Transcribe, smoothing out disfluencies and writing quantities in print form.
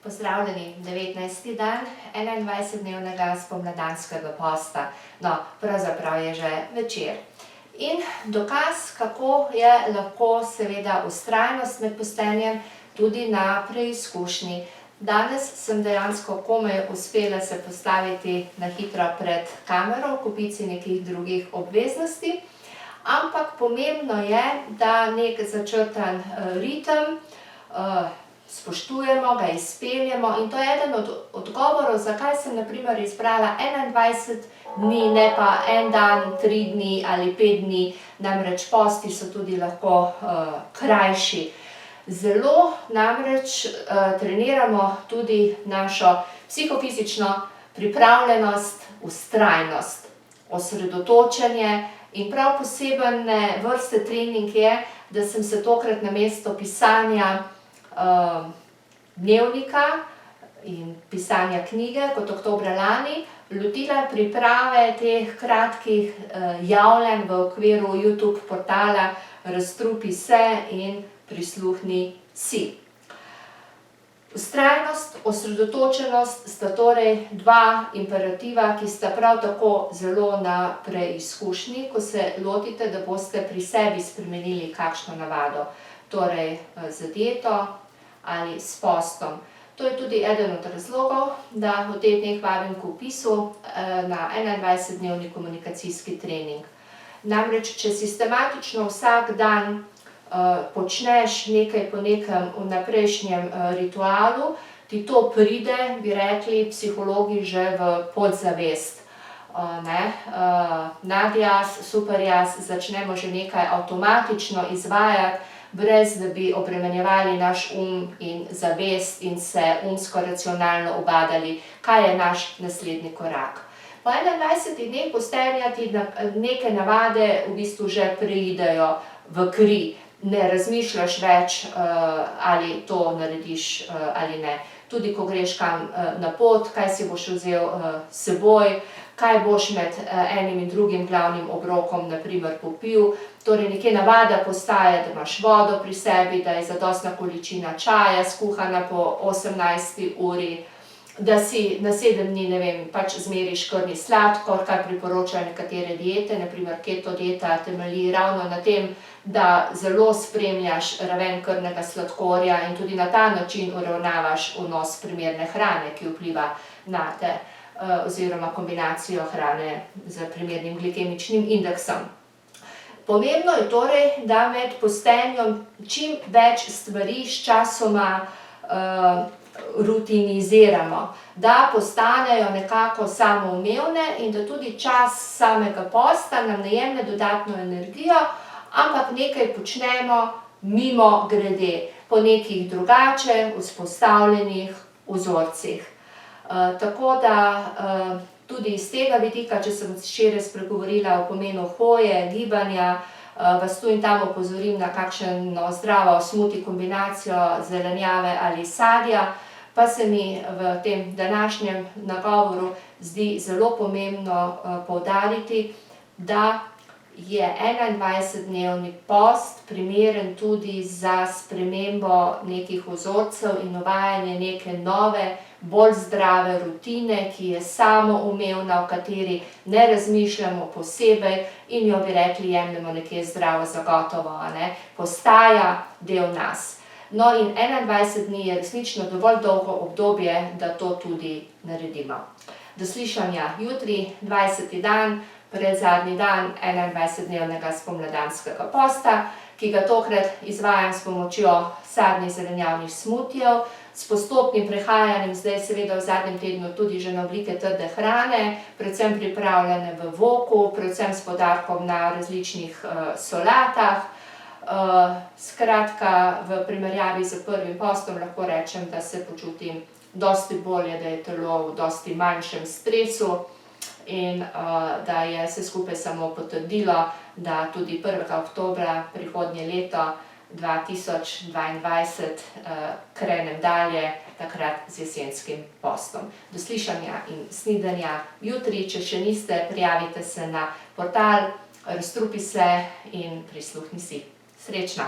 Pozdravljeni, 19. dan 21-dnevnega spomladanskega posta. No, pravzaprav je že večer. In dokaz, kako je lahko seveda vztrajnost med postenjem tudi na preizkušnji. Danes sem dejansko komaj uspela se postaviti na hitro pred kamero, v kopici nekih drugih obveznosti. Ampak pomembno je, da nek začrtan ritem spoštujemo, ga izpeljemo in to je eden od odgovorov, zakaj sem na primer izbrala 21 dni, ne pa en dan, 3 dni ali 5 dni, namreč posti so tudi lahko krajši. Zelo namreč treniramo tudi našo psihofizično pripravljenost, vztrajnost, osredotočenje in prav posebne vrste trening je, da sem se tokrat namesto pisanja dnevnika in pisanja knjige kot oktobra lani lotila priprave teh kratkih javljanj v okviru YouTube portala Razstrupi se in prisluhni si. Vztrajnost, osredotočenost sta torej dva imperativa, ki sta prav tako zelo na preizkušnji, ko se lotite, da boste pri sebi spremenili kakšno navado, torej z dieto ali s postom. To je tudi eden od razlogov, da v teh dneh vabim k vpisu na 21-dnevni komunikacijski trening. Namreč, če sistematično vsak dan počneš nekaj po nekem vnaprejšnjem ritualu, ti to pride, bi rekli psihologi, že v podzavest. Nadjaz, superjaz, začnemo že nekaj avtomatično izvajati, brez da bi obremenjevali naš in zavest in se umsko-racionalno ubadali, kaj je naš naslednji korak. Po 21 dneh postenja ti neke navade v bistvu že preidejo v kri. Ne razmišljaš več, ali to narediš ali ne. Tudi ko greš kam na pot, kaj si boš vzel s seboj, kaj boš med enim in drugim glavnim obrokom na primer popil. Torej nekje navada postaja, da imaš vodo pri sebi, da je zadostna količina čaja skuhana po 18. uri, da si na 7 dni, ne vem, pač zmeriš krvni sladkor, kar priporočajo nekatere diete, na primer keto dieta temelji ravno na tem, da zelo spremljaš raven krvnega sladkorja in tudi na ta način uravnavaš vnos primerne hrane, ki vpliva nate, oziroma kombinacijo hrane z primernim glikemičnim indeksom. Pomembno je torej, da med postenjem čim več stvari sčasoma rutiniziramo, da postanejo nekako samoumevne in da tudi čas samega posta nam ne jemlje dodatno energijo, ampak nekaj počnemo mimogrede, po nekih drugače vzpostavljenih vzorcih. Tako da tudi iz tega vidika, če sem včeraj spregovorila o pomenu hoje, gibanja, vas tu in tam opozorim na kakšno zdravo smuti kombinacijo zelenjave ali sadja, pa se mi v tem današnjem nagovoru zdi zelo pomembno poudariti, da je 21-dnevni post primeren tudi za spremembo nekih vzorcev in uvajanje neke nove, bolj zdrave rutine, ki je samoumevna, v kateri ne razmišljamo posebej in jo, bi rekli, jemljemo nekje zdravo za gotovo, postaja del nas. No, in 21 dni je resnično dovolj dolgo obdobje, da to tudi naredimo. Do slišanja jutri, 20. dan, predzadnji dan 21-dnevnega spomladanskega posta, ki ga tokrat izvajam s pomočjo sadnih zelenjavnih smutijev, s postopnim prehajanjem zdaj seveda v zadnjem tednu tudi že na oblike trde hrane, predvsem pripravljene v voku, predvsem s poudarkom na različnih solatah. Skratka, v primerjavi s prvim postom lahko rečem, da se počutim dosti bolje, da je telo v dosti manjšem stresu in da je vse skupaj samo potrdilo, da tudi 1. oktobra prihodnje leto 2022 krenem dalje, takrat z jesenskim postom. Do slišanja in snidenja jutri, če še niste, prijavite se na portal Razstrupi se in prisluhni si. Srečno!